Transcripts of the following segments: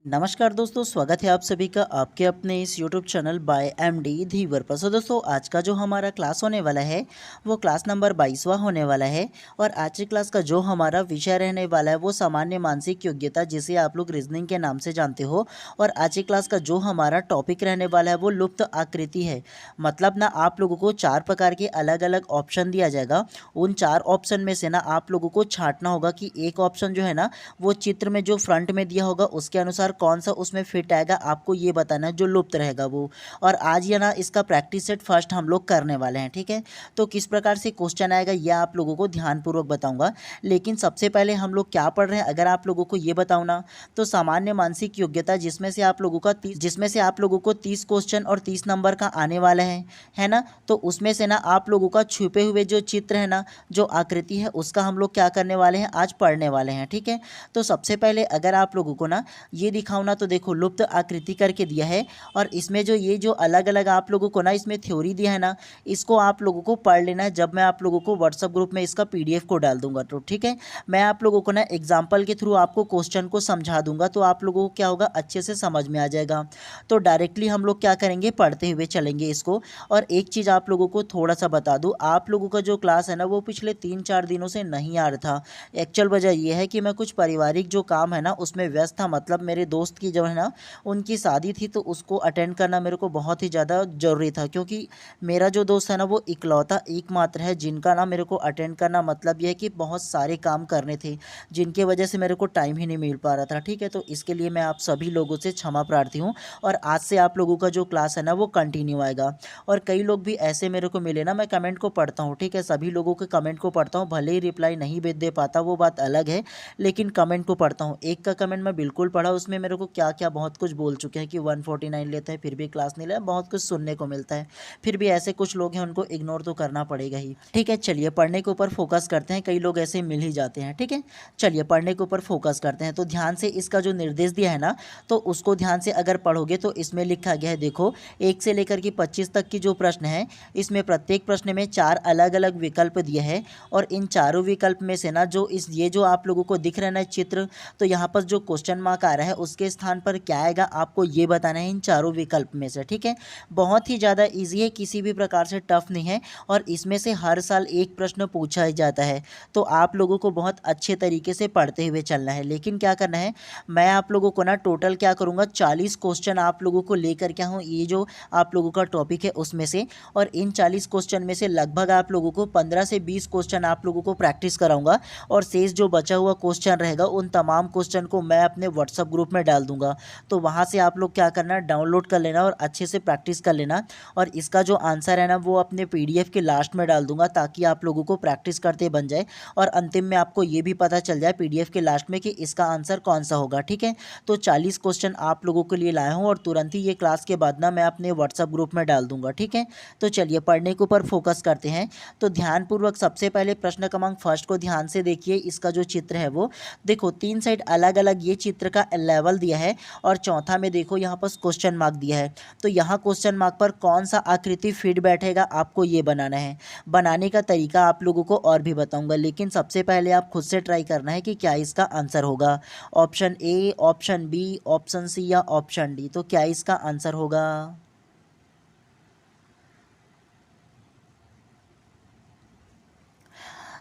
नमस्कार दोस्तों, स्वागत है आप सभी का आपके अपने इस YouTube चैनल बाय एमडी धीवर पर। सो दोस्तों, आज का जो हमारा क्लास होने वाला है वो क्लास नंबर 22वां होने वाला है। और आज की क्लास का जो हमारा विषय रहने वाला है वो सामान्य मानसिक योग्यता, जिसे आप लोग रीजनिंग के नाम से जानते हो। और आज की क्लास का जो हमारा टॉपिक रहने वाला है वो लुप्त आकृति है। मतलब ना, आप लोगों को 4 प्रकार के अलग अलग ऑप्शन दिया जाएगा। उन 4 ऑप्शन में से ना आप लोगों को छांटना होगा कि एक ऑप्शन जो है ना वो चित्र में जो फ्रंट में दिया होगा उसके अनुसार कौन सा उसमें फिट आएगा, आपको ये बताना है, जो लुप्त रहेगा वो। और आज ये ना इसका प्रैक्टिस सेट फर्स्ट हम लोग करने वाले हैं, ठीक है। तो किस प्रकार से क्वेश्चन आएगा ये आप लोगों को ध्यानपूर्वक बताऊंगा। लेकिन सबसे पहले हम लोग क्या पढ़ रहे हैं, अगर आप लोगों को ये बताऊँ ना, तो सामान्य मानसिक योग्यता, जिसमें से आप लोगों को 30 क्वेश्चन और 30 नंबर का आने वाला है ना। तो उसमें से ना आप लोगों का छुपे हुए जो चित्र है ना, जो आकृति है, उसका हम लोग क्या करने वाले हैं, आज पढ़ने वाले हैं, ठीक है। तो सबसे पहले अगर आप लोगों को ना ये दिखाऊं ना, तो देखो लुप्त आकृति करके दिया है। और इसमें जो अलग अलग आप लोगों को ना इसमें थ्योरी दिया है ना, इसको आप लोगों को पढ़ लेना है। जब मैं आप लोगों को व्हाट्सएप ग्रुप में इसका PDF को डाल दूंगा तो ठीक है, मैं आप लोगों को ना एग्जाम्पल के थ्रू आपको क्वेश्चन को समझा दूंगा, तो आप लोगों को क्या होगा, अच्छे से समझ में आ जाएगा। तो डायरेक्टली हम लोग क्या करेंगे, पढ़ते हुए चलेंगे इसको। और एक चीज़ आप लोगों को थोड़ा सा बता दूँ, आप लोगों का जो क्लास है ना वो पिछले 3-4 दिनों से नहीं आ रहा था। एक्चुअल वजह ये है कि मैं कुछ पारिवारिक जो काम है ना उसमें व्यस्त था। मतलब मेरे दोस्त की जो है ना उनकी शादी थी, तो उसको अटेंड करना मेरे को बहुत ही ज़्यादा ज़रूरी था। क्योंकि मेरा जो दोस्त है ना वो इकलौता एकमात्र है जिनका ना मेरे को अटेंड करना, मतलब ये है कि बहुत सारे काम करने थे जिनके वजह से मेरे को टाइम ही नहीं मिल पा रहा था, ठीक है। तो इसके लिए मैं आप सभी लोगों से क्षमा प्रार्थी हूँ। और आज से आप लोगों का जो क्लास है ना वो कंटिन्यू आएगा। और कई लोग भी ऐसे मेरे को मिले ना, मैं कमेंट को पढ़ता हूँ, ठीक है, सभी लोगों के कमेंट को पढ़ता हूँ। भले ही रिप्लाई नहीं भी दे पाता, वो बात अलग है, लेकिन कमेंट को पढ़ता हूँ। एक का कमेंट मैं बिल्कुल पढ़ा, उसमें मेरे को क्या क्या बहुत कुछ बोल चुके हैं कि 149 लेते हैं फिर भी क्लास नहीं ले, बहुत कुछ सुनने को मिलता है। फिर भी ऐसे कुछ लोग हैं, उनको इग्नोर तो करना पड़ेगा ही, ठीक है। चलिए पढ़ने के ऊपर फोकस करते हैं, कई लोग ऐसे मिल ही जाते हैं, ठीक है। चलिए पढ़ने के ऊपर फोकस करते हैं। तो ध्यान से इसका जो निर्देश दिया है ना, तो उसको ध्यान से अगर पढ़ोगे तो इसमें लिखा गया है, देखो 1 से लेकर के 25 तक की जो प्रश्न है, इसमें प्रत्येक प्रश्न में 4 अलग अलग विकल्प दिए हैं। और इन चारों विकल्प में से ना ये जो आप लोगों को दिख रहा है ना चित्र, तो यहाँ पर जो क्वेश्चन मार्क आ रहा है उसके स्थान पर क्या आएगा, आपको ये बताना है इन चारों विकल्प में से, ठीक है। बहुत ही ज़्यादा इजी है, किसी भी प्रकार से टफ नहीं है। और इसमें से हर साल एक प्रश्न पूछा ही जाता है। तो आप लोगों को बहुत अच्छे तरीके से पढ़ते हुए चलना है। लेकिन क्या करना है, मैं आप लोगों को ना टोटल क्या करूँगा, 40 क्वेश्चन आप लोगों को लेकर क्या हूँ, ये जो आप लोगों का टॉपिक है उसमें से। और इन 40 क्वेश्चन में से लगभग आप लोगों को 15 से 20 क्वेश्चन आप लोगों को प्रैक्टिस कराऊंगा। और शेष जो बचा हुआ क्वेश्चन रहेगा, उन तमाम क्वेश्चन को मैं अपने व्हाट्सएप ग्रुप में डाल दूंगा। तो वहाँ से आप लोग क्या करना, डाउनलोड कर लेना और अच्छे से प्रैक्टिस कर लेना। और इसका जो आंसर है ना वो अपने PDF के लास्ट में डाल दूंगा, ताकि आप लोगों को प्रैक्टिस करते बन जाए। और अंतिम में आपको ये भी पता चल जाए PDF के लास्ट में कि इसका आंसर कौन सा होगा, ठीक है। तो 40 क्वेश्चन आप लोगों के लिए लाया हूँ, और तुरंत ही ये क्लास के बाद ना मैं अपने व्हाट्सएप ग्रुप में डाल दूंगा, ठीक है। तो चलिए पढ़ने के ऊपर फोकस करते हैं। तो ध्यानपूर्वक सबसे पहले प्रश्न क्रमांक फर्स्ट को ध्यान से देखिए। इसका जो चित्र है वो देखो, 3 साइड अलग अलग ये चित्र का लेवल दिया है। और चौथा में देखो यहाँ पर क्वेश्चन मार्क दिया है। तो यहाँ क्वेश्चन मार्क पर कौन सा आकृति फिट बैठेगा, आपको ये बनाना है। बनाने का तरीका आप लोगों को और भी बताऊंगा, लेकिन सबसे पहले आप खुद से ट्राई करना है कि क्या इसका आंसर होगा। Option A, option B, option C या ऑप्शन D, तो क्या इसका आंसर होगा।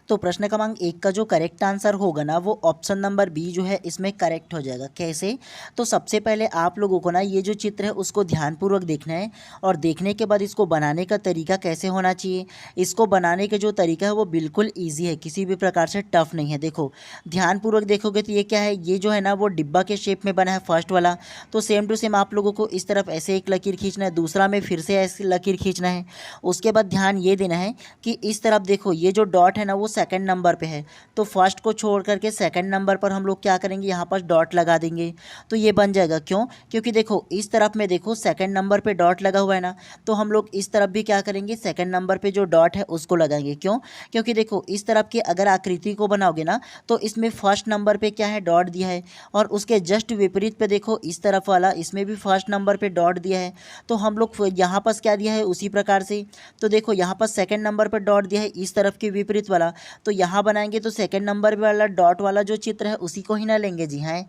तो प्रश्न क्रमांक 1 का जो करेक्ट आंसर होगा ना वो ऑप्शन नंबर B जो है इसमें करेक्ट हो जाएगा। कैसे, तो सबसे पहले आप लोगों को ना ये जो चित्र है उसको ध्यानपूर्वक देखना है। और देखने के बाद इसको बनाने का तरीका कैसे होना चाहिए, इसको बनाने का जो तरीका है वो बिल्कुल ईजी है, किसी भी प्रकार से टफ नहीं है। देखो ध्यानपूर्वक देखोगे तो ये क्या है, ये जो है ना वो डिब्बा के शेप में बना है फर्स्ट वाला। तो सेम टू सेम आप लोगों को इस तरफ ऐसे एक लकीर खींचना है, दूसरा में फिर से ऐसे लकीर खींचना है। उसके बाद ध्यान ये देना है कि इस तरफ देखो ये जो डॉट है ना वो सेकंड नंबर पे है। तो फर्स्ट को छोड़ करके सेकंड नंबर पर हम लोग क्या करेंगे, यहाँ पर डॉट लगा देंगे। तो ये बन जाएगा, क्यों, क्योंकि देखो इस तरफ में देखो सेकंड नंबर पे डॉट लगा हुआ है ना, तो हम लोग इस तरफ भी क्या करेंगे, सेकंड नंबर पे जो डॉट है उसको लगाएंगे। क्यों, क्योंकि देखो इस तरफ की अगर आकृति को बनाओगे ना तो इसमें फर्स्ट नंबर पे क्या है, डॉट दिया है। और उसके जस्ट विपरीत पे देखो इस तरफ वाला, इसमें भी फर्स्ट नंबर पे डॉट दिया है। तो हम लोग यहाँ पर क्या दिया है उसी प्रकार से। तो देखो यहाँ पर सेकंड नंबर पर डॉट दिया है इस तरफ के विपरीत वाला, तो यहाँ बनाएंगे तो सेकंड नंबर वाला डॉट वाला जो चित्र है उसी को ही ना लेंगे जी। हाँ,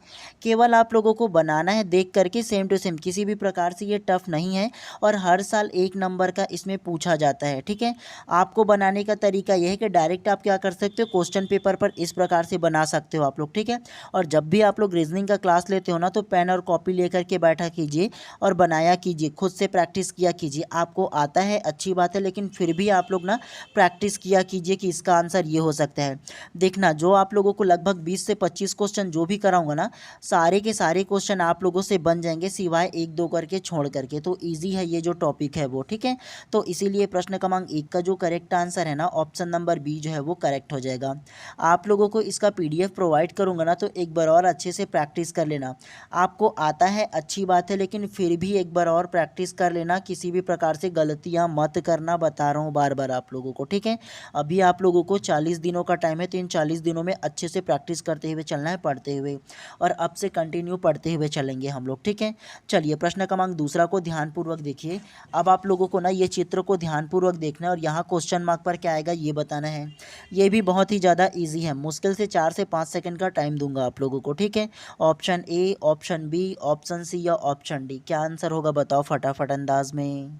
केवल आप लोगों को बनाना है देख करके सेम टू सेम, किसी भी प्रकार से ये टफ नहीं है और हर साल 1 नंबर का इसमें पूछा जाता है। ठीक है, आपको बनाने का तरीका यह है कि डायरेक्ट आप क्या कर सकते हो, क्वेश्चन पेपर पर इस प्रकार से बना सकते हो आप लोग। ठीक है, और जब भी आप लोग रीजनिंग का क्लास लेते हो ना तो पेन और कॉपी लेकर के बैठा कीजिए और बनाया कीजिए, खुद से प्रैक्टिस किया कीजिए। आपको आता है अच्छी बात है, लेकिन फिर भी आप लोग ना प्रैक्टिस किया कीजिए कि इसका आंसर ये हो सकता है। देखना, जो आप लोगों को लगभग 20 से 25 क्वेश्चन जो भी कराऊंगा ना, सारे के सारे क्वेश्चन आप लोगों से बन जाएंगे सिवाय 1-2 करके छोड़ करके। तो ईजी है ये जो टॉपिक है वो। ठीक है, तो इसीलिए प्रश्न क्रमांक 1 का जो करेक्ट आंसर है ना, ऑप्शन नंबर बी जो है वो करेक्ट हो जाएगा। आप लोगों को इसका PDF प्रोवाइड करूंगा ना, तो एक बार और अच्छे से प्रैक्टिस कर लेना। आपको आता है अच्छी बात है, लेकिन फिर भी एक बार और प्रैक्टिस कर लेना, किसी भी प्रकार से गलतियां मत करना, बता रहा हूँ बार बार आप लोगों को। ठीक है, अभी आप लोगों को 40 दिनों का टाइम है, तो इन 40 दिनों में अच्छे से प्रैक्टिस करते हुए चलना है, पढ़ते हुए, और अब से कंटिन्यू पढ़ते हुए चलेंगे हम लोग। ठीक है, चलिए प्रश्न क्रमांक दूसरा को ध्यानपूर्वक देखिए। अब आप लोगों को ना ये चित्र को ध्यानपूर्वक देखना है और यहाँ क्वेश्चन मार्क पर क्या आएगा ये बताना है। ये भी बहुत ही ज़्यादा ईजी है, मुश्किल से 4 से 5 सेकंड का टाइम दूंगा आप लोगों को। ठीक है, option A, option B, option C या ऑप्शन डी, क्या आंसर होगा बताओ फटाफट अंदाज में।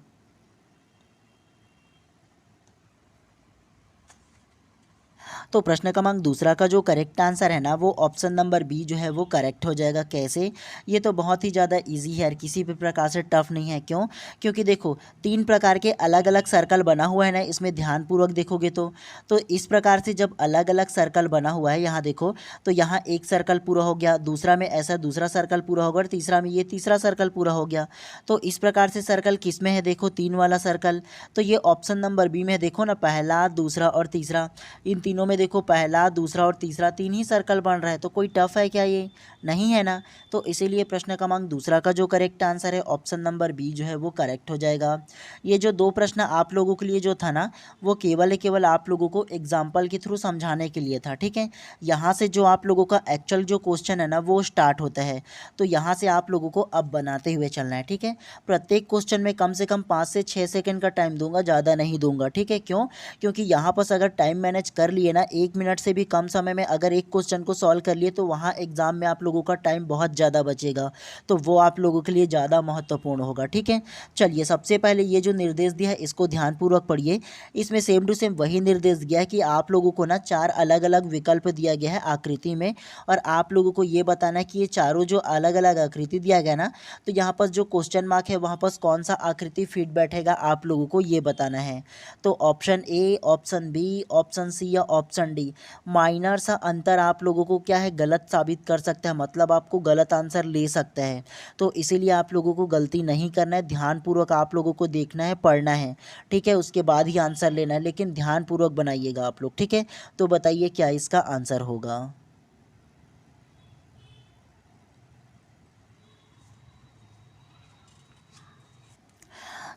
तो प्रश्न क्रमांक दूसरा का जो करेक्ट आंसर है ना, वो ऑप्शन नंबर बी जो है वो करेक्ट हो जाएगा। कैसे? ये तो बहुत ही ज़्यादा इजी है, किसी भी प्रकार से टफ नहीं है। क्यों? क्योंकि देखो 3 प्रकार के अलग अलग सर्कल बना हुआ है ना, इसमें ध्यानपूर्वक देखोगे तो इस प्रकार से जब अलग अलग सर्कल बना हुआ है, यहाँ देखो, तो यहाँ एक सर्कल पूरा हो गया, दूसरा में ऐसा दूसरा सर्कल पूरा होगा, और तीसरा में ये तीसरा सर्कल पूरा हो गया। तो इस प्रकार से सर्कल किस में है, देखो 3 वाला सर्कल, तो ये ऑप्शन नंबर बी में है। देखो ना, पहला, दूसरा और तीसरा, इन तीनों में देखो पहला, दूसरा और तीसरा 3 ही सर्कल बन रहा है। तो कोई टफ है क्या? ये नहीं है ना। तो इसीलिए प्रश्न क्रमांक दूसरा का जो करेक्ट आंसर है ऑप्शन नंबर बी जो है वो करेक्ट हो जाएगा। ये जो 2 प्रश्न आप लोगों के लिए जो था ना, वो केवल आप लोगों को एग्जाम्पल के थ्रू समझाने के लिए था। ठीक है, यहाँ से जो आप लोगों का एक्चुअल जो क्वेश्चन है ना वो स्टार्ट होता है, तो यहाँ से आप लोगों को अब बनाते हुए चलना है। ठीक है, प्रत्येक क्वेश्चन में कम से कम 5 से 6 सेकंड का टाइम दूंगा, ज़्यादा नहीं दूंगा। ठीक है, क्यों? क्योंकि यहाँ पर अगर टाइम मैनेज कर लिए ना, 1 मिनट से भी कम समय में अगर एक क्वेश्चन को सॉल्व कर लिए, तो वहाँ एग्जाम में आप लोगों का टाइम बहुत ज़्यादा बचेगा, तो वो आप लोगों के लिए ज़्यादा महत्वपूर्ण होगा। ठीक है, चलिए सबसे पहले ये जो निर्देश दिया है इसको ध्यानपूर्वक पढ़िए। इसमें सेम टू सेम वही निर्देश दिया है कि आप लोगों को ना 4 अलग अलग विकल्प दिया गया है आकृति में, और आप लोगों को ये बताना है कि ये चारों जो अलग अलग आकृति दिया गया ना, तो यहाँ पर जो क्वेश्चन मार्क है वहाँ पर कौन सा आकृति फिट बैठेगा आप लोगों को ये बताना है। तो option A, option B, option C या ऑप्शन डी, माइनर सा अंतर आप लोगों को क्या है, गलत साबित कर सकता है, मतलब आपको गलत आंसर ले सकता है। तो इसीलिए आप लोगों को गलती नहीं करना है, ध्यानपूर्वक आप लोगों को देखना है, पढ़ना है। ठीक है, उसके बाद ही आंसर लेना है, लेकिन ध्यानपूर्वक बनाइएगा आप लोग। ठीक है, तो बताइए क्या इसका आंसर होगा।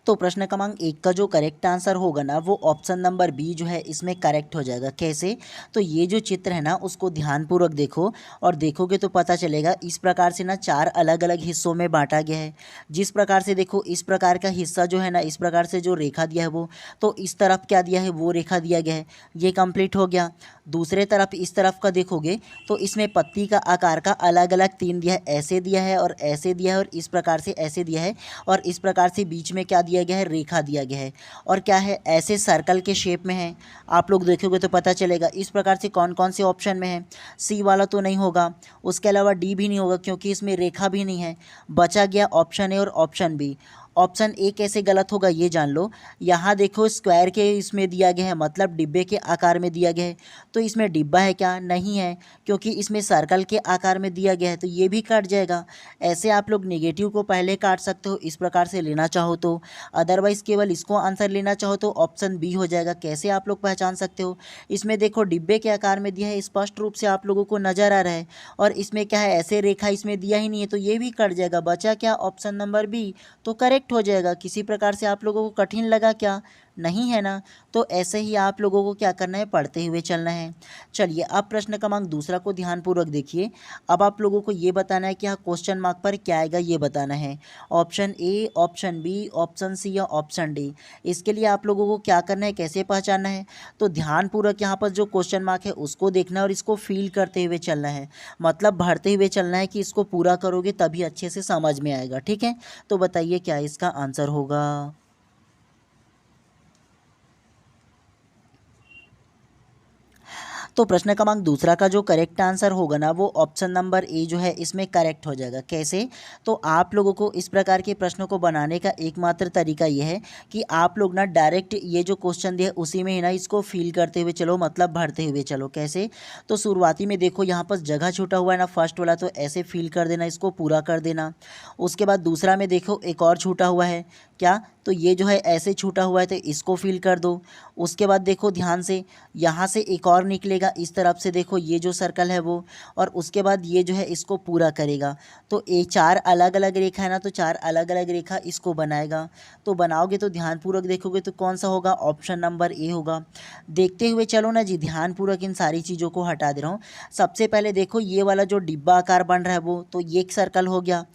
तो प्रश्न क्रमांक 1 का जो करेक्ट आंसर होगा ना, वो ऑप्शन नंबर बी जो है इसमें करेक्ट हो जाएगा। कैसे? तो ये जो चित्र है ना उसको ध्यानपूर्वक देखो, और देखोगे तो पता चलेगा इस प्रकार से ना 4 अलग अलग हिस्सों में बांटा गया है। जिस प्रकार से देखो, इस प्रकार का हिस्सा जो है ना, इस प्रकार से जो रेखा दिया है वो, तो इस तरफ क्या दिया है, वो रेखा दिया गया है, ये कंप्लीट हो गया। दूसरे तरफ इस तरफ का देखोगे तो इसमें पत्ती का आकार का अलग अलग 3 दिया है, ऐसे दिया है और ऐसे दिया है और इस प्रकार से ऐसे दिया है, और इस प्रकार से बीच में क्या दिया गया है, रेखा दिया गया है, और क्या है, ऐसे सर्कल के शेप में है। आप लोग देखोगे तो पता चलेगा इस प्रकार से कौन कौन से ऑप्शन में है। सी वाला तो नहीं होगा, उसके अलावा डी भी नहीं होगा क्योंकि इसमें रेखा भी नहीं है। बचा गया ऑप्शन ए और ऑप्शन बी। ऑप्शन ए कैसे गलत होगा ये जान लो। यहाँ देखो स्क्वायर के इसमें दिया गया है, मतलब डिब्बे के आकार में दिया गया है, तो इसमें डिब्बा है क्या? नहीं है, क्योंकि इसमें सर्कल के आकार में दिया गया है, तो ये भी काट जाएगा। ऐसे आप लोग नेगेटिव को पहले काट सकते हो इस प्रकार से लेना चाहो तो, अदरवाइज केवल इसको आंसर लेना चाहो तो ऑप्शन बी हो जाएगा। कैसे आप लोग पहचान सकते हो? इसमें देखो डिब्बे के आकार में दिया है, स्पष्ट रूप से आप लोगों को नजर आ रहा है, और इसमें क्या है, ऐसे रेखा इसमें दिया ही नहीं है, तो ये भी कट जाएगा। बचा क्या? ऑप्शन नंबर बी, तो करेक्ट हो जाएगा। किसी प्रकार से आप लोगों को कठिन लगा क्या? नहीं है ना। तो ऐसे ही आप लोगों को क्या करना है, पढ़ते हुए चलना है। चलिए अब प्रश्न क्रमांक दूसरा को ध्यानपूर्वक देखिए। अब आप लोगों को ये बताना है कि हाँ क्वेश्चन मार्क पर क्या आएगा, ये बताना है। Option A, option B, option C या ऑप्शन डी। इसके लिए आप लोगों को क्या करना है, कैसे पहचानना है, तो ध्यानपूर्वक यहाँ पर जो क्वेश्चन मार्क है उसको देखना है और इसको फील करते हुए चलना है, मतलब भरते हुए चलना है कि इसको पूरा करोगे तभी अच्छे से समझ में आएगा। ठीक है, तो बताइए क्या इसका आंसर होगा। तो प्रश्न क्रमांक दूसरा का जो करेक्ट आंसर होगा ना, वो ऑप्शन नंबर ए जो है इसमें करेक्ट हो जाएगा। कैसे, तो आप लोगों को इस प्रकार के प्रश्नों को बनाने का एकमात्र तरीका ये है कि आप लोग ना डायरेक्ट ये जो क्वेश्चन दिया है उसी में ही ना इसको फील करते हुए चलो, मतलब भरते हुए चलो। कैसे, तो शुरुआती में देखो यहाँ पर जगह छूटा हुआ है ना फर्स्ट वाला, तो ऐसे फील कर देना, इसको पूरा कर देना। उसके बाद दूसरा में देखो एक और छूटा हुआ है, क्या, तो ये जो है ऐसे छूटा हुआ है तो इसको फील कर दो। उसके बाद देखो ध्यान से, यहाँ से एक और निकलेगा इस तरफ से, देखो ये जो सर्कल है वो, और उसके बाद ये जो है इसको पूरा करेगा। तो ये चार अलग अलग रेखा है ना, तो चार अलग अलग रेखा इसको बनाएगा। तो बनाओगे तो ध्यानपूर्वक देखोगे तो कौन सा होगा, ऑप्शन नंबर ए होगा। देखते हुए चलो ना जी, ध्यानपूर्वक इन सारी चीज़ों को हटा दे रहा हूँ। सबसे पहले देखो ये वाला जो डिब्बा आकार बन रहा है वो, तो ये एक सर्कल हो गया।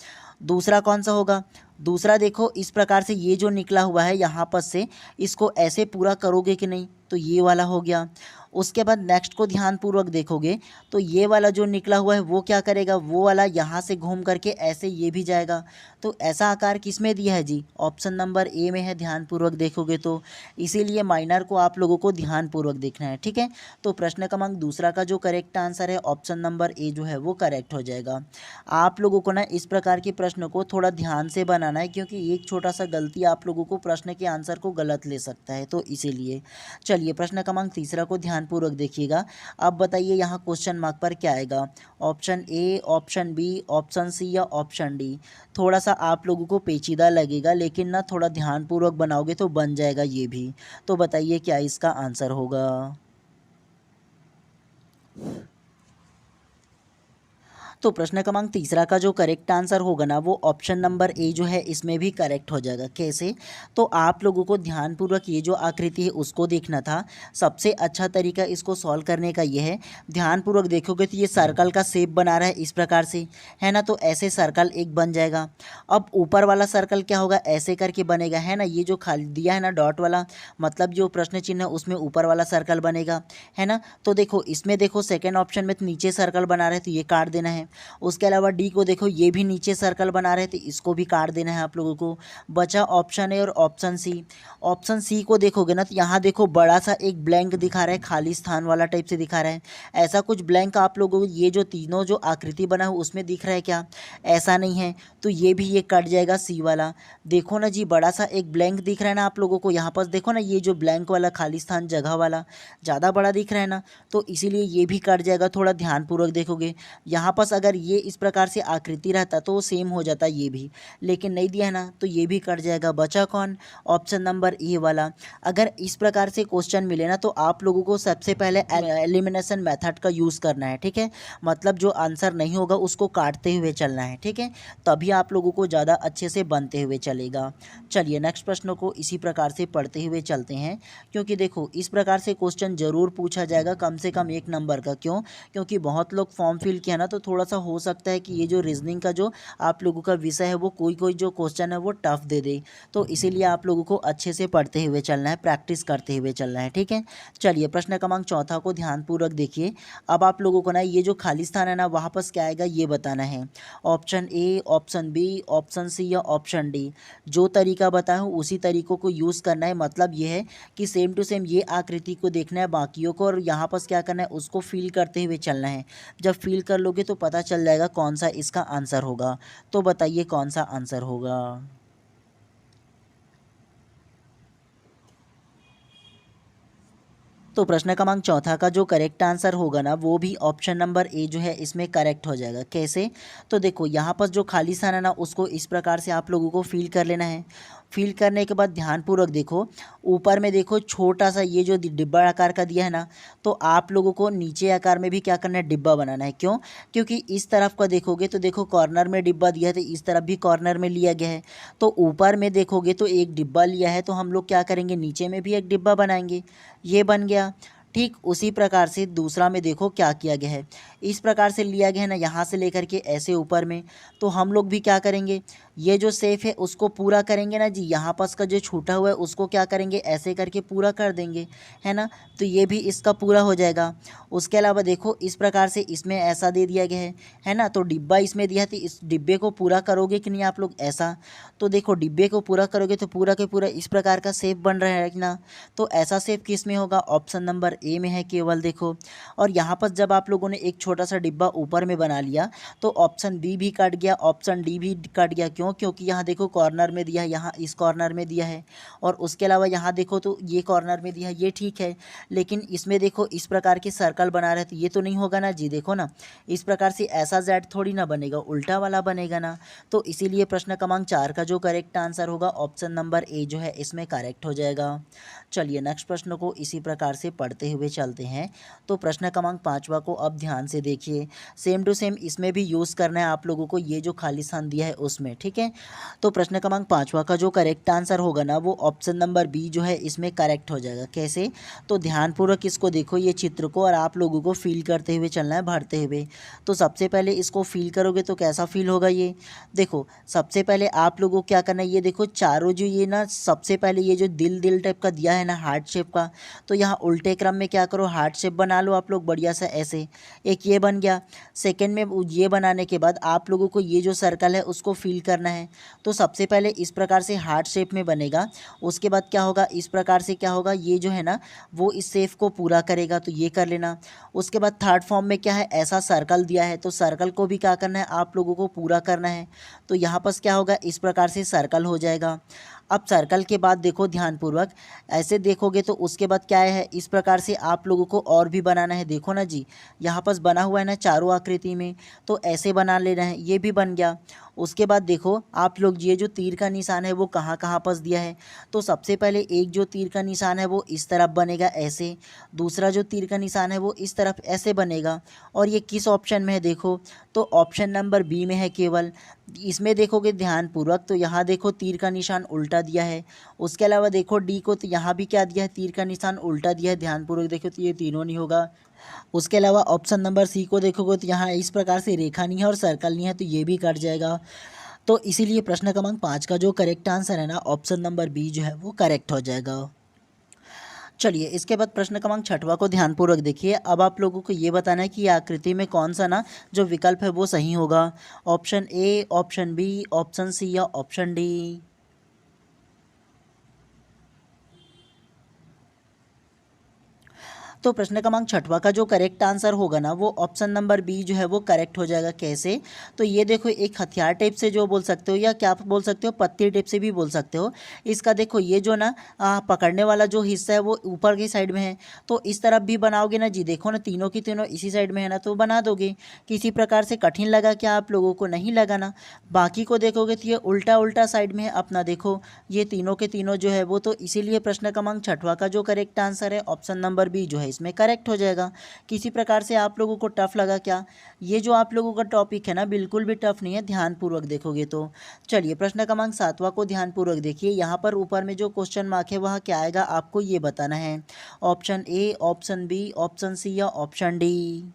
दूसरा कौन सा होगा, दूसरा देखो इस प्रकार से ये जो निकला हुआ है यहाँ पर से, इसको ऐसे पूरा करोगे कि नहीं, तो ये वाला हो गया। उसके बाद नेक्स्ट को ध्यानपूर्वक देखोगे तो ये वाला जो निकला हुआ है वो क्या करेगा, वो वाला यहाँ से घूम करके ऐसे ये भी जाएगा। तो ऐसा आकार किस में दिया है जी, ऑप्शन नंबर ए में है, ध्यानपूर्वक देखोगे तो। इसीलिए माइनर को आप लोगों को ध्यानपूर्वक देखना है। ठीक है, तो प्रश्न क्रमांक दूसरा का जो करेक्ट आंसर है ऑप्शन नंबर ए जो है वो करेक्ट हो जाएगा। आप लोगों को ना इस प्रकार के प्रश्न को थोड़ा ध्यान से बनाना है, क्योंकि एक छोटा सा गलती आप लोगों को प्रश्न के आंसर को गलत ले सकता है, तो इसीलिए। चलिए प्रश्न क्रमांक तीसरा को ध्यानपूर्वक देखिएगा। अब बताइए यहाँ क्वेश्चन मार्क पर क्या आएगा, option A, option B, option C या ऑप्शन डी। थोड़ा सा आप लोगों को पेचीदा लगेगा, लेकिन ना थोड़ा ध्यानपूर्वक बनाओगे तो बन जाएगा ये भी। तो बताइए क्या इसका आंसर होगा। तो प्रश्न क्रमांक तीसरा का जो करेक्ट आंसर होगा ना, वो ऑप्शन नंबर ए जो है इसमें भी करेक्ट हो जाएगा। कैसे, तो आप लोगों को ध्यानपूर्वक ये जो आकृति है उसको देखना था। सबसे अच्छा तरीका इसको सॉल्व करने का ये है, ध्यानपूर्वक देखोगे तो ये सर्कल का शेप बना रहा है इस प्रकार से, है ना, तो ऐसे सर्कल एक बन जाएगा। अब ऊपर वाला सर्कल क्या होगा, ऐसे करके बनेगा, है ना, ये जो खाली दिया है ना डॉट वाला, मतलब जो प्रश्न चिन्ह है उसमें ऊपर वाला सर्कल बनेगा, है ना। तो देखो इसमें देखो सेकेंड ऑप्शन में तो नीचे सर्कल बना रहे, तो ये काट देना है। उसके अलावा डी को देखो, ये भी नीचे सर्कल बना रहे थे, इसको भी काट देना है आप लोगों को। बचा ऑप्शन ए और ऑप्शन सी। ऑप्शन सी को देखोगे ना तो यहाँ देखो बड़ा सा एक ब्लैंक दिखा रहा है, खाली स्थान वाला टाइप से दिखा रहा है। ऐसा कुछ ब्लैंक आप लोगों को ये जो तीनों जो आकृति बना है उसमें दिख रहा है क्या, ऐसा नहीं है, तो ये भी ये कट जाएगा सी वाला। देखो ना जी, बड़ा सा एक ब्लैंक दिख रहा है ना आप लोगों को, यहाँ पर देखो ना ये जो ब्लैंक वाला खाली स्थान जगह वाला ज़्यादा बड़ा दिख रहा है ना, तो इसीलिए ये भी कट जाएगा। थोड़ा ध्यानपूर्वक देखोगे, यहाँ पर अगर ये इस प्रकार से आकृति रहता तो वो सेम हो जाता ये भी, लेकिन नहीं दिया है ना, तो ये भी कट जाएगा। बचा कौन, ऑप्शन नंबर ए वाला। अगर इस प्रकार से क्वेश्चन मिले ना, तो आप लोगों को सबसे पहले एलिमिनेशन मेथड का यूज़ करना है। ठीक है, मतलब जो आंसर नहीं होगा उसको काटते हुए चलना है। ठीक है, तभी आप लोगों को ज़्यादा अच्छे से बनते हुए चलेगा। चलिए नेक्स्ट प्रश्न को इसी प्रकार से पढ़ते हुए चलते हैं, क्योंकि देखो इस प्रकार से क्वेश्चन जरूर पूछा जाएगा, कम से कम 1 नंबर का। क्यों, क्योंकि बहुत लोग फॉर्म फिल किया ना, तो थोड़ा सा हो सकता है कि ये जो रीजनिंग का जो आप लोगों का विषय है वो कोई कोई जो क्वेश्चन है वो टफ दे दे, तो इसीलिए आप लोगों को अच्छे से पढ़ते हुए चलना है, प्रैक्टिस करते हुए चलना है। ठीक है, चलिए प्रश्न क्रमांक चौथा को ध्यानपूर्वक देखिए। अब आप लोगों को ना ये जो खाली स्थान है ना वहाँ पर क्या आएगा ये बताना है। Option A, option B, option C या ऑप्शन डी। जो तरीका बताया हूँ उसी तरीकों को यूज़ करना है। मतलब ये है कि सेम टू सेम ये आकृति को देखना है बाकियों को, और यहाँ पर क्या करना है उसको फील करते हुए चलना है। जब फील कर लोगे तो पता चल जाएगा कौन सा इसका आंसर होगा। तो बताइए कौन सा आंसर होगा। तो प्रश्न क्रमांक चौथा का जो करेक्ट आंसर होगा ना, वो भी ऑप्शन नंबर ए जो है इसमें करेक्ट हो जाएगा। कैसे, तो देखो यहाँ पर जो खाली स्थान है ना उसको इस प्रकार से आप लोगों को फील कर लेना है। फिल करने के बाद ध्यानपूर्वक देखो, ऊपर में देखो छोटा सा ये जो डिब्बा आकार का दिया है ना, तो आप लोगों को नीचे आकार में भी क्या करना है, डिब्बा बनाना है। क्यों? क्योंकि इस तरफ का देखोगे तो देखो कॉर्नर में डिब्बा दिया है, तो इस तरफ भी कॉर्नर में लिया गया है। तो ऊपर में देखोगे तो एक डिब्बा लिया है, तो हम लोग क्या करेंगे, नीचे में भी एक डिब्बा बनाएंगे। ये बन गया। ठीक उसी प्रकार से दूसरा में देखो क्या किया गया है, इस प्रकार से लिया गया है ना, यहाँ से लेकर के ऐसे ऊपर में। तो हम लोग भी क्या करेंगे, ये जो सेफ है उसको पूरा करेंगे ना जी, यहाँ पास का जो छूटा हुआ है उसको क्या करेंगे, ऐसे करके पूरा कर देंगे, है ना। तो ये भी इसका पूरा हो जाएगा। उसके अलावा देखो इस प्रकार से इसमें ऐसा दे दिया गया है ना। तो डिब्बा इसमें दिया है, तो इस डिब्बे को पूरा करोगे कि नहीं आप लोग, ऐसा। तो देखो डिब्बे को पूरा करोगे तो पूरा के पूरा इस प्रकार का शेप बन रहा है ना। तो ऐसा शेप किस में होगा, ऑप्शन नंबर ए में है केवल, देखो। और यहाँ पर जब आप लोगों ने एक छोटा सा डिब्बा ऊपर में बना लिया, तो ऑप्शन बी भी कट गया, ऑप्शन डी भी कट गया। क्यों? क्योंकि यहाँ देखो कॉर्नर में दिया है, यहाँ इस कॉर्नर में दिया है, और उसके अलावा यहाँ देखो तो ये कॉर्नर में दिया है, ये ठीक है। लेकिन इसमें देखो इस प्रकार के सर्कल बना रहे, तो ये तो नहीं होगा ना जी, देखो ना इस प्रकार से ऐसा जेड थोड़ी ना बनेगा, उल्टा वाला बनेगा ना। तो इसीलिए प्रश्न क्रमांक 4 का जो करेक्ट आंसर होगा ऑप्शन नंबर ए जो है इसमें करेक्ट हो जाएगा। चलिए नेक्स्ट प्रश्न को इसी प्रकार से पढ़ते हुए चलते हैं। तो प्रश्न क्रमांक 5वां को अब ध्यान से देखिए, सेम टू सेम इसमें भी यूज़ करना है आप लोगों को, ये जो खाली स्थान दिया है उसमें, ठीक है। तो प्रश्न क्रमांक 5वां का जो करेक्ट आंसर होगा ना, वो ऑप्शन नंबर बी जो है इसमें करेक्ट हो जाएगा। कैसे? तो ध्यानपूर्वक इसको देखो, ये चित्र को, और आप लोगों को फील करते हुए चलना है, भरते हुए। तो सबसे पहले इसको फील करोगे तो कैसा फील होगा, ये देखो। सबसे पहले आप लोगों को क्या करना है, ये देखो चारों जो ये ना, सबसे पहले ये जो दिल दिल टाइप का दिया है ना, हार्ट शेप का, तो यहाँ उल्टे क्रम में क्या करो, हार्ट शेप बना लो आप लोग बढ़िया सा, ऐसे। एक ये बन गया। सेकंड में ये बनाने के बाद आप लोगों को ये जो सर्कल है उसको फील करना है। तो सबसे पहले इस प्रकार से हार्ट शेप में बनेगा, उसके बाद क्या होगा, इस प्रकार से क्या होगा, ये जो है ना वो इस शेप को पूरा करेगा, तो ये कर लेना। उसके बाद थर्ड फॉर्म में क्या है, ऐसा सर्कल दिया है, तो सर्कल को भी क्या करना है, आप लोगों को पूरा करना है। तो यहाँ पर क्या होगा, इस प्रकार से सर्कल हो जाएगा। अब सर्कल के बाद देखो ध्यानपूर्वक, ऐसे देखोगे तो उसके बाद क्या है, इस प्रकार से आप लोगों को और भी बनाना है। देखो ना जी, यहाँ पर बना हुआ है ना चारों आकृति में, तो ऐसे बना लेना है, ये भी बन गया। उसके बाद देखो आप लोग, ये जो तीर का निशान है वो कहाँ कहाँ पर दिया है। तो सबसे पहले एक जो तीर का निशान है वो इस तरफ बनेगा, ऐसे। दूसरा जो तीर का निशान है वो इस तरफ ऐसे बनेगा। और ये किस ऑप्शन में है, देखो तो ऑप्शन नंबर बी में है केवल। इसमें देखोगे ध्यानपूर्वक, तो यहाँ देखो तीर का निशान उल्टा दिया है। उसके अलावा देखो डी को, तो यहाँ भी क्या दिया है, तीर का निशान उल्टा दिया है। ध्यानपूर्वक देखो तो ये तीनों नहीं होगा। उसके अलावा ऑप्शन नंबर सी को देखोगे तो यहाँ इस प्रकार से रेखा नहीं है और सर्कल नहीं है, तो ये भी कट जाएगा। तो इसीलिए प्रश्न क्रमांक 5 का जो करेक्ट आंसर है ना, ऑप्शन नंबर बी जो है वो करेक्ट हो जाएगा। चलिए इसके बाद प्रश्न क्रमांक 6वां को ध्यानपूर्वक देखिए। अब आप लोगों को ये बताना है कि आकृति में कौन सा ना जो विकल्प है वो सही होगा, option A, option B, option C या ऑप्शन डी। तो प्रश्न क्रमांक 6वां का जो करेक्ट आंसर होगा ना, वो ऑप्शन नंबर बी जो है वो करेक्ट हो जाएगा। कैसे? तो ये देखो एक हथियार टाइप से जो बोल सकते हो, या क्या बोल सकते हो, पत्ती टाइप से भी बोल सकते हो। इसका देखो ये जो ना पकड़ने वाला जो हिस्सा है वो ऊपर की साइड में है, तो इस तरफ भी बनाओगे ना जी, देखो ना तीनों की तीनों इसी साइड में है ना, तो बना दोगे। किसी प्रकार से कठिन लगा क्या आप लोगों को? नहीं लगा ना। बाकी को देखोगे तो ये उल्टा उल्टा साइड में है अपना, देखो ये तीनों के तीनों जो है वो। तो इसीलिए प्रश्न क्रमांक 6वां का जो करेक्ट आंसर है ऑप्शन नंबर बी जो है इसमें करेक्ट हो जाएगा। किसी प्रकार से आप लोगों को टफ लगा क्या? ये जो आप लोगों का टॉपिक है ना बिल्कुल भी टफ नहीं है, ध्यानपूर्वक देखोगे तो। चलिए प्रश्न क्रमांक 7वां को ध्यानपूर्वक देखिए। यहाँ पर ऊपर में जो क्वेश्चन मार्क है वह क्या आएगा आपको ये बताना है, option A, option B, option C या ऑप्शन डी।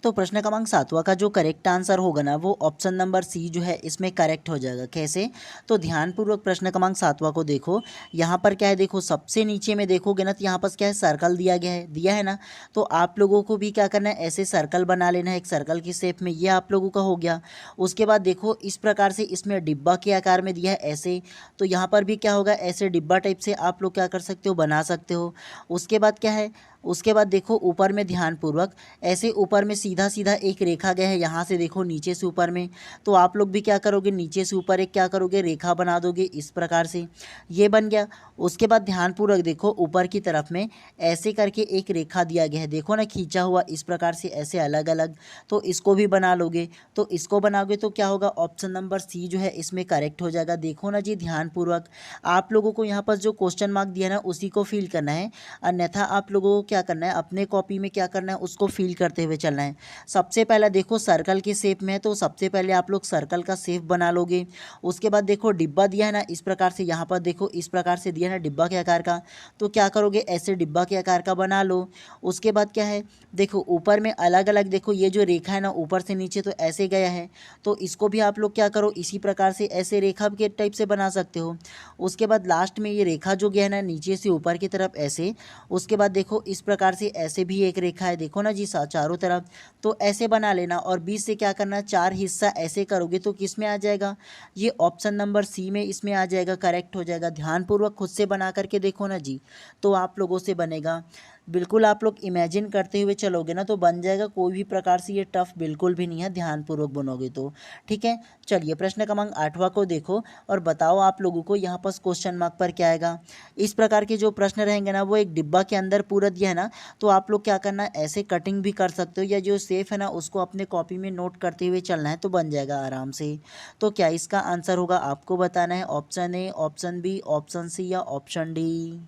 तो प्रश्न क्रमांक 7वां का जो करेक्ट आंसर होगा ना, वो ऑप्शन नंबर सी जो है इसमें करेक्ट हो जाएगा। कैसे? तो ध्यानपूर्वक प्रश्न क्रमांक 7वां को देखो। यहाँ पर क्या है, देखो सबसे नीचे में देखोगे ना, तो यहाँ पर क्या है, सर्कल दिया है ना। तो आप लोगों को भी क्या करना है, ऐसे सर्कल बना लेना है एक सर्कल की शेप में, ये आप लोगों का हो गया। उसके बाद देखो इस प्रकार से इसमें डिब्बा के आकार में दिया है ऐसे, तो यहाँ पर भी क्या होगा, ऐसे डिब्बा टाइप से आप लोग क्या कर सकते हो, बना सकते हो। उसके बाद क्या है, उसके बाद देखो ऊपर में ध्यानपूर्वक ऐसे ऊपर में सीधा सीधा एक रेखा गया है, यहाँ से देखो नीचे से ऊपर में, तो आप लोग भी क्या करोगे, नीचे से ऊपर एक क्या करोगे, रेखा बना दोगे इस प्रकार से, ये बन गया। उसके बाद ध्यानपूर्वक देखो ऊपर की तरफ में ऐसे करके एक रेखा दिया गया है, देखो ना खींचा हुआ इस प्रकार से ऐसे अलग अलग, तो इसको भी बना लोगे। तो इसको बनाओगे तो क्या होगा, ऑप्शन नंबर सी जो है इसमें करेक्ट हो जाएगा। देखो ना जी ध्यानपूर्वक, आप लोगों को यहाँ पर जो क्वेश्चन मार्क दिया ना उसी को फिल करना है, अन्यथा आप लोगों को क्या करना है, अपने कॉपी में क्या करना है, उसको फिल करते हुए चलना है। सबसे पहला देखो सर्कल के शेप में है, तो सबसे पहले आप लोग सर्कल का शेप बना लोगे। उसके बाद देखो डिब्बा दिया है ना इस प्रकार से, यहाँ पर देखो इस प्रकार से दिया है ना डिब्बा के आकार का, तो क्या करोगे, ऐसे डिब्बा के आकार का बना लो। उसके बाद क्या है, देखो ऊपर में अलग अलग, देखो ये जो रेखा है ना ऊपर से नीचे तो ऐसे गया है, तो इसको भी आप लोग क्या करो, इसी प्रकार से ऐसे रेखा के टाइप से बना सकते हो। उसके बाद लास्ट में ये रेखा जो गया है ना नीचे से ऊपर की तरफ ऐसे, उसके बाद देखो इस प्रकार से ऐसे भी एक रेखा है, देखो ना जी चारों तरफ, तो ऐसे बना लेना। और बीच से क्या करना, चार हिस्सा ऐसे करोगे तो किस में आ जाएगा, ये ऑप्शन नंबर सी में इसमें आ जाएगा, करेक्ट हो जाएगा। ध्यानपूर्वक खुद से बना करके देखो ना जी, तो आप लोगों से बनेगा। बिल्कुल आप लोग इमेजिन करते हुए चलोगे ना तो बन जाएगा, कोई भी प्रकार से ये टफ बिल्कुल भी नहीं है, ध्यानपूर्वक बनोगे तो। ठीक है, चलिए प्रश्न क्रमांक 8वां को देखो और बताओ आप लोगों को यहाँ पर क्वेश्चन मार्क पर क्या आएगा। इस प्रकार के जो प्रश्न रहेंगे ना वो एक डिब्बा के अंदर पूरा दिया है ना, तो आप लोग क्या करना है, ऐसे कटिंग भी कर सकते हो, या जो सेफ है ना उसको अपने कॉपी में नोट करते हुए चलना है तो बन जाएगा आराम से। तो क्या इसका आंसर होगा, आपको बताना है, option A, option B, option C या ऑप्शन डी।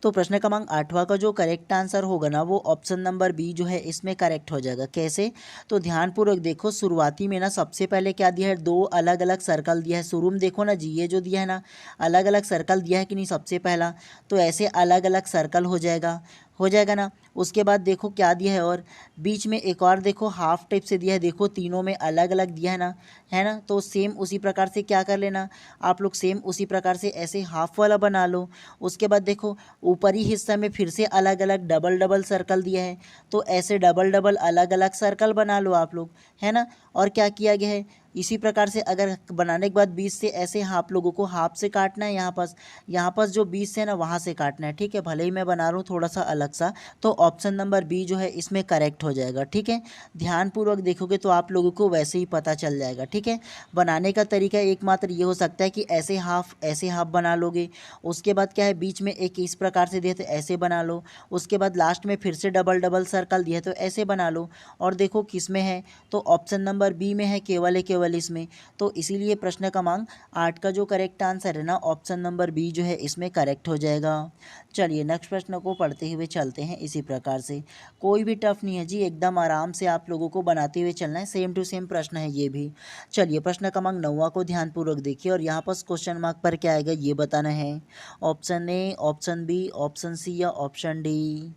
तो प्रश्न क्रमांक 8वां का जो करेक्ट आंसर होगा ना वो ऑप्शन नंबर बी जो है इसमें करेक्ट हो जाएगा। कैसे, तो ध्यानपूर्वक देखो, शुरुआती में ना सबसे पहले क्या दिया है, दो अलग अलग सर्कल दिया है। शुरू में देखो ना जी, ये जो दिया है ना अलग अलग सर्कल दिया है कि नहीं सबसे पहला, तो ऐसे अलग अलग सर्कल हो जाएगा ना। उसके बाद देखो क्या दिया है, और बीच में एक और देखो हाफ टाइप से दिया है, देखो तीनों में अलग अलग दिया है ना, तो सेम उसी प्रकार से क्या कर लेना आप लोग, सेम उसी प्रकार से ऐसे हाफ वाला बना लो। उसके बाद देखो ऊपरी हिस्सा में फिर से अलग अलग डबल डबल सर्कल दिया है, तो ऐसे डबल डबल अलग अलग सर्कल बना लो आप लोग, है ना। और क्या किया गया है, इसी प्रकार से अगर बनाने के बाद बीच से ऐसे आप लोगों को हाफ से काटना है, यहाँ पास जो बीच से ना वहाँ से काटना है। ठीक है, भले ही मैं बना रहा हूँ थोड़ा सा अलग सा, तो ऑप्शन नंबर बी जो है इसमें करेक्ट हो जाएगा। ठीक है, ध्यानपूर्वक देखोगे तो आप लोगों को वैसे ही पता चल जाएगा। ठीक है, बनाने का तरीका एकमात्र ये हो सकता है कि ऐसे हाफ बना लोगे। उसके बाद क्या है, बीच में एक इस प्रकार से दिए तो ऐसे बना लो। उसके बाद लास्ट में फिर से डबल डबल सर्कल दिए तो ऐसे बना लो। और देखो किस में है, तो ऑप्शन नंबर बी में है, केवल इसमें। तो इसीलिए प्रश्न क्रमांक 8 का जो करेक्ट आंसर है ना ऑप्शन नंबर बी जो है इसमें करेक्ट हो जाएगा। चलिए नेक्स्ट प्रश्न को पढ़ते हुए चलते हैं इसी प्रकार से। कोई भी टफ नहीं है जी, एकदम आराम से आप लोगों को बनाते हुए चलना है, सेम टू सेम प्रश्न है ये भी। चलिए प्रश्न क्रमांक 9 को ध्यानपूर्वक देखिए और यहाँ पर क्वेश्चन मार्क पर क्या आएगा ये बताना है। Option A, option B, option C या ऑप्शन डी।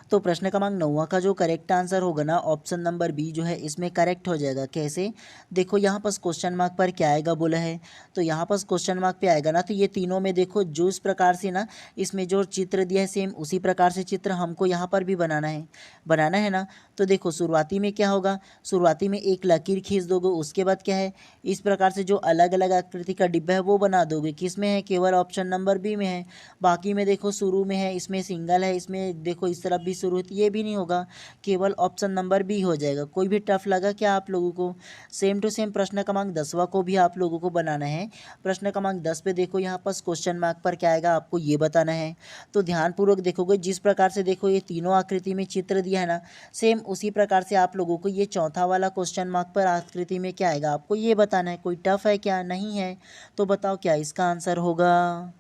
तो प्रश्न क्रमांक 9 का जो करेक्ट आंसर होगा ना ऑप्शन नंबर बी जो है इसमें करेक्ट हो जाएगा। कैसे, देखो यहाँ पर क्वेश्चन मार्क पर क्या आएगा बोला है, तो यहाँ पर क्वेश्चन मार्क पे आएगा ना, तो ये तीनों में देखो जो इस प्रकार से ना इसमें जो चित्र दिया है सेम उसी प्रकार से चित्र हमको यहाँ पर भी बनाना है ना। तो देखो शुरुआती में क्या होगा, शुरुआती में एक लकीर खींच दोगे, उसके बाद क्या है, इस प्रकार से जो अलग अलग आकृति का डिब्बा है वो बना दोगे। किस में है, केवल ऑप्शन नंबर बी में है। बाकी में देखो शुरू में है, इसमें सिंगल है, इसमें देखो इस तरफ भी शुरू है, तो ये भी नहीं होगा, केवल ऑप्शन नंबर बी हो जाएगा। कोई भी टफ लगा क्या आप लोगों को, सेम टू सेम प्रश्न क्रमांक 10वां को भी आप लोगों को बनाना है। प्रश्न क्रमांक 10 पे देखो यहाँ पर क्वेश्चन मार्क पर क्या आएगा आपको ये बताना है। तो ध्यानपूर्वक देखोगे, जिस प्रकार से देखो ये तीनों आकृति में चित्र दिया है ना, सेम उसी प्रकार से आप लोगों को ये चौथा वाला क्वेश्चन मार्क पर आकृति में क्या आएगा आपको ये बताना है। कोई टफ है क्या, नहीं है, तो बताओ क्या इसका आंसर होगा।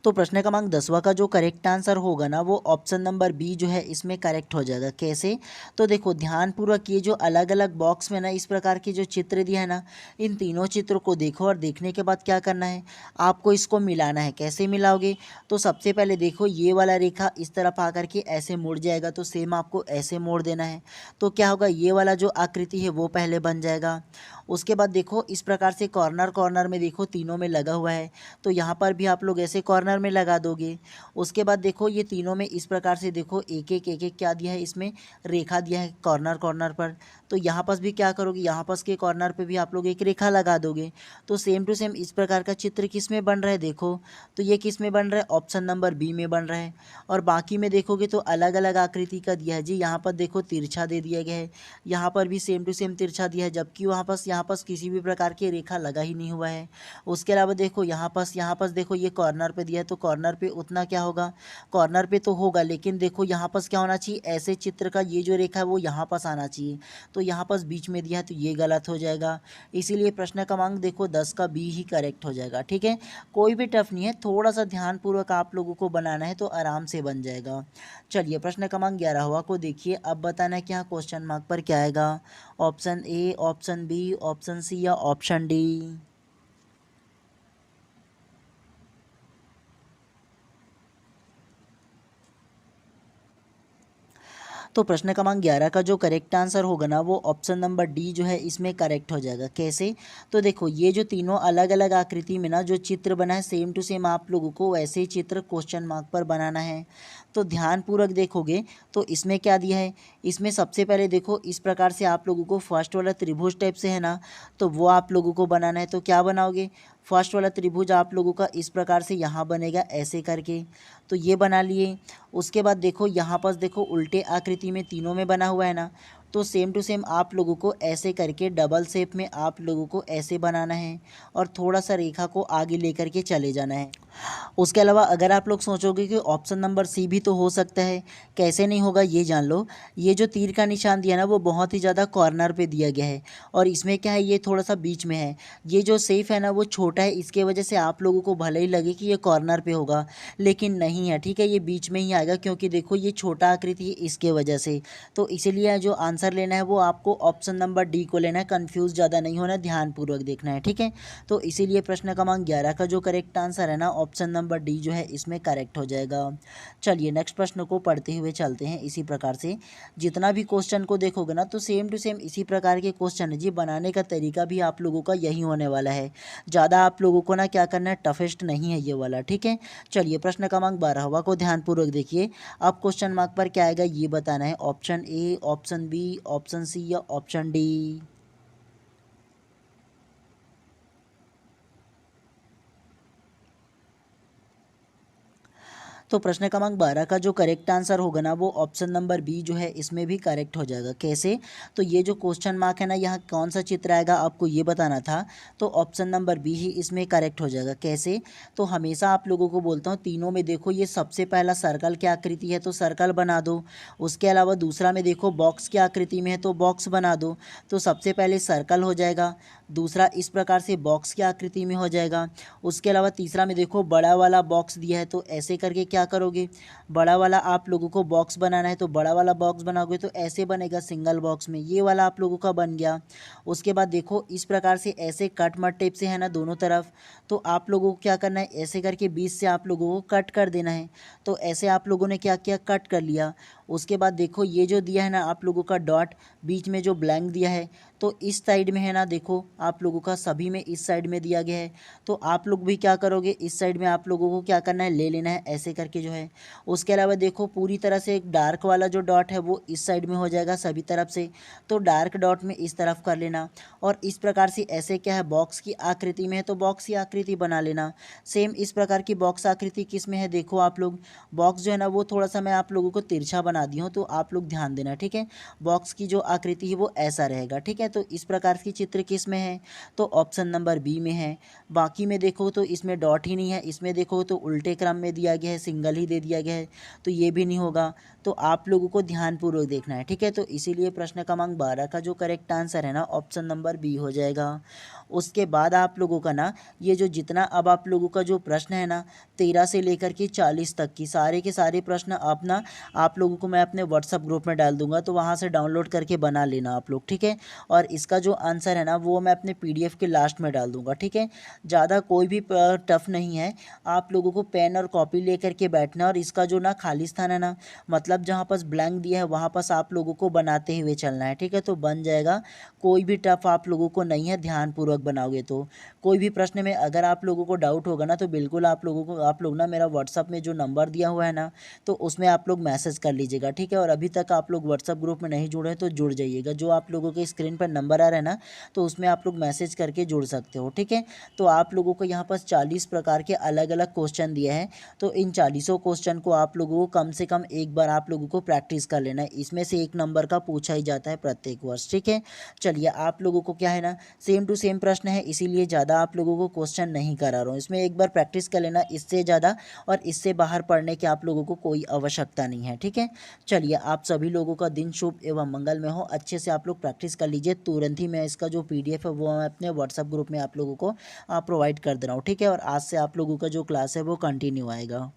तो प्रश्न क्रमांक 10वां का जो करेक्ट आंसर होगा ना वो ऑप्शन नंबर बी जो है इसमें करेक्ट हो जाएगा। कैसे, तो देखो ध्यानपूर्वक ये जो अलग अलग बॉक्स में ना इस प्रकार के जो चित्र दिया है ना, इन तीनों चित्रों को देखो और देखने के बाद क्या करना है, आपको इसको मिलाना है। कैसे मिलाओगे, तो सबसे पहले देखो ये वाला रेखा इस तरफ आकर के ऐसे मुड़ जाएगा, तो सेम आपको ऐसे मोड़ देना है। तो क्या होगा, ये वाला जो आकृति है वो पहले बन जाएगा। उसके बाद देखो इस प्रकार से कॉर्नर कॉर्नर में देखो तीनों में लगा हुआ है, तो यहाँ पर भी आप लोग ऐसे कॉर्नर कॉर्नर में लगा दोगे। उसके बाद देखो ये तीनों में इस प्रकार से देखो एक एक क्या दिया है, इसमें रेखा दिया है कॉर्नर कॉर्नर पर। तो यहाँ पास भी क्या करोगे, यहाँ पास के कॉर्नर पे भी आप लोग एक रेखा लगा दोगे। तो सेम टू सेम इस प्रकार का चित्र किस में बन रहा है देखो, तो ये किस में बन रहा है, ऑप्शन नंबर बी में बन रहा है। और बाकी में देखोगे तो अलग अलग आकृति का दिया है जी। यहाँ पर देखो तिरछा दे दिया गया है, यहाँ पर भी सेम टू सेम तिरछा दिया है, जबकि यहाँ पास किसी भी प्रकार की रेखा लगा ही नहीं हुआ है। उसके अलावा देखो यहाँ पास देखो ये कॉर्नर पे दिया है, तो कॉर्नर पे उतना क्या होगा, कॉर्नर पे तो होगा, लेकिन देखो यहाँ पास क्या होना चाहिए, ऐसे चित्र का ये जो रेखा है वो यहाँ पास आना चाहिए। तो यहाँ पास बीच में दिया है तो ये गलत हो जाएगा। इसीलिए प्रश्न क्रमांक देखो 10 का बी ही करेक्ट हो जाएगा। ठीक है, कोई भी टफ नहीं है, थोड़ा सा ध्यानपूर्वक आप लोगों को बनाना है तो आराम से बन जाएगा। चलिए प्रश्न क्रमांक 11वां को देखिए। अब बताना है कि यहाँ क्वेश्चन मार्क पर क्या आएगा, option A, option B, option C या ऑप्शन डी। तो प्रश्न क्रमांक 11 का जो करेक्ट आंसर होगा ना वो ऑप्शन नंबर डी जो है इसमें करेक्ट हो जाएगा। कैसे, तो देखो ये जो तीनों अलग अलग आकृति में ना जो चित्र बना है सेम टू सेम आप लोगों को वैसे ही चित्र क्वेश्चन मार्क पर बनाना है। तो ध्यानपूर्वक देखोगे तो इसमें क्या दिया है, इसमें सबसे पहले देखो इस प्रकार से आप लोगों को फर्स्ट वाला त्रिभुज टाइप से है ना, तो वो आप लोगों को बनाना है। तो क्या बनाओगे, फर्स्ट वाला त्रिभुज आप लोगों का इस प्रकार से यहाँ बनेगा ऐसे करके, तो ये बना लिए। उसके बाद देखो यहाँ पास देखो उल्टे आकृति में तीनों में बना हुआ है ना, तो सेम टू सेम आप लोगों को ऐसे करके डबल शेप में आप लोगों को ऐसे बनाना है और थोड़ा सा रेखा को आगे लेकर के चले जाना है। उसके अलावा अगर आप लोग सोचोगे कि ऑप्शन नंबर सी भी तो हो सकता है, कैसे नहीं होगा ये जान लो। ये जो तीर का निशान दिया ना वो बहुत ही ज़्यादा कॉर्नर पे दिया गया है, और इसमें क्या है ये थोड़ा सा बीच में है। ये जो सेफ है ना वो छोटा है, इसके वजह से आप लोगों को भले ही लगे कि ये कॉर्नर पे होगा, लेकिन नहीं है। ठीक है, ये बीच में ही आएगा, क्योंकि देखो ये छोटा आकृति है इसके वजह से। तो इसीलिए जो आंसर लेना है वो आपको ऑप्शन नंबर डी को लेना है, कन्फ्यूज़ ज़्यादा नहीं होना, ध्यानपूर्वक देखना है। ठीक है, तो इसीलिए प्रश्न क्रमांक 11 का जो करेक्ट आंसर है ना ऑप्शन नंबर डी जो है इसमें करेक्ट हो जाएगा। चलिए नेक्स्ट प्रश्न को पढ़ते हुए चलते हैं। इसी प्रकार से जितना भी क्वेश्चन को देखोगे ना तो सेम टू सेम इसी प्रकार के क्वेश्चन है जी। बनाने का तरीका भी आप लोगों का यही होने वाला है, ज़्यादा आप लोगों को ना क्या करना है, टफेस्ट नहीं है ये वाला। ठीक है, चलिए प्रश्न क्रमांक 12वां को ध्यानपूर्वक देखिए। अब क्वेश्चन मार्क पर क्या आएगा ये बताना है, option A, option B, option C या ऑप्शन डी। तो प्रश्न क्रमांक 12 का जो करेक्ट आंसर होगा ना वो ऑप्शन नंबर बी जो है इसमें भी करेक्ट हो जाएगा। कैसे, तो ये जो क्वेश्चन मार्क है ना यहाँ कौन सा चित्र आएगा आपको ये बताना था, तो ऑप्शन नंबर बी ही इसमें करेक्ट हो जाएगा। कैसे, तो हमेशा आप लोगों को बोलता हूँ तीनों में देखो ये सबसे पहला सर्कल की आकृति है तो सर्कल बना दो। उसके अलावा दूसरा में देखो बॉक्स की आकृति में है तो बॉक्स बना दो। तो सबसे पहले सर्कल हो जाएगा, दूसरा इस प्रकार से बॉक्स की आकृति में हो जाएगा। उसके अलावा तीसरा में देखो बड़ा वाला बॉक्स दिया है तो ऐसे करके क्या करोगे, बड़ा वाला आप लोगों को बॉक्स बनाना है तो बड़ा वाला बॉक्स बनाओगे तो ऐसे बनेगा सिंगल बॉक्स में, ये वाला आप लोगों का बन गया। उसके बाद देखो इस प्रकार से ऐसे कट मट टेप से है ना दोनों तरफ, तो आप लोगों को क्या करना है, ऐसे करके बीच से आप लोगों को कट कर देना है। तो ऐसे आप लोगों ने क्या किया, कट कर लिया। उसके बाद देखो ये जो दिया है ना आप लोगों का डॉट, बीच में जो ब्लैंक दिया है तो इस साइड में है ना, देखो आप लोगों का सभी में इस साइड में दिया गया है, तो आप लोग भी क्या करोगे, इस साइड में आप लोगों को क्या करना है, ले लेना है ऐसे करके जो है। उसके अलावा देखो पूरी तरह से एक डार्क वाला जो डॉट है वो इस साइड में हो जाएगा सभी तरफ से, तो डार्क डॉट में इस तरफ कर लेना। और इस प्रकार से ऐसे क्या है, बॉक्स की आकृति में है तो बॉक्स की आकृति बना लेना। सेम इस प्रकार की बॉक्स आकृति किस में है, देखो आप लोग बॉक्स जो है ना वो थोड़ा सा मैं आप लोगों को तिरछा बना दी हूँ, तो आप लोग ध्यान देना। ठीक है, बॉक्स की जो आकृति है वो ऐसा रहेगा। ठीक है, तो इस प्रकार की चित्र किस में है, तो ऑप्शन नंबर बी में है। बाकी में देखो तो इसमें डॉट ही नहीं है, इसमें देखो तो उल्टे क्रम में दिया गया है, सिंगल ही दे दिया गया है, तो ये भी नहीं होगा। तो आप लोगों को ध्यानपूर्वक देखना है। ठीक है, तो इसीलिए प्रश्न क्रमांक 12 का जो करेक्ट आंसर है ना ऑप्शन नंबर बी हो जाएगा। उसके बाद आप लोगों का ना ये जो जितना अब आप लोगों का जो प्रश्न है ना 13 से लेकर के 40 तक की सारे के सारे प्रश्न अपना आप लोगों को मैं अपने व्हाट्सअप ग्रुप में डाल दूंगा, तो वहाँ से डाउनलोड करके बना लेना आप लोग। ठीक है, और इसका जो आंसर है ना वो मैं अपने PDF के लास्ट में डाल दूंगा। ठीक है, ज़्यादा कोई भी टफ नहीं है, आप लोगों को पेन और कॉपी लेकर के बैठना, और इसका जो ना खाली स्थान है ना, मतलब जहाँ पास ब्लैंक दिया है वहाँ पास आप लोगों को बनाते हुए चलना है। ठीक है, तो बन जाएगा, कोई भी टफ आप लोगों को नहीं है, ध्यानपूर्वक लोग बनाओगे तो। कोई भी प्रश्न में अगर आप लोगों को डाउट होगा ना, तो बिल्कुल आप लोग ना मेरा व्हाट्सअप में जो नंबर दिया हुआ है ना, तो उसमें आप लोग मैसेज कर लीजिएगा, ठीक है। और अभी तक आप लोग व्हाट्सअप ग्रुप में नहीं जुड़े हैं तो जुड़ जाइएगा। जो आप लोगों के स्क्रीन पर नंबर आ रहा है ना, तो उसमें आप लोग मैसेज करके जुड़ सकते हो, ठीक है। तो आप लोगों को यहाँ पर 40 प्रकार के अलग अलग क्वेश्चन दिए हैं। तो इन 40 क्वेश्चन को आप लोगों को कम से कम एक बार आप लोगों को प्रैक्टिस कर लेना है। इसमें से 1 नंबर का पूछा ही जाता है प्रत्येक वर्ष, ठीक है। चलिए, आप लोगों को क्या है ना, सेम टू सेम प्रश्न है, इसीलिए ज़्यादा आप लोगों को क्वेश्चन नहीं करा रहा हूँ। इसमें एक बार प्रैक्टिस कर लेना, इससे ज़्यादा और इससे बाहर पढ़ने की आप लोगों को कोई आवश्यकता नहीं है, ठीक है। चलिए, आप सभी लोगों का दिन शुभ एवं मंगलमय हो। अच्छे से आप लोग प्रैक्टिस कर लीजिए। तुरंत ही मैं इसका जो PDF है वो मैं अपने व्हाट्सएप ग्रुप में आप लोगों को प्रोवाइड कर दे रहा हूँ, ठीक है। और आज से आप लोगों का जो क्लास है वो कंटिन्यू आएगा।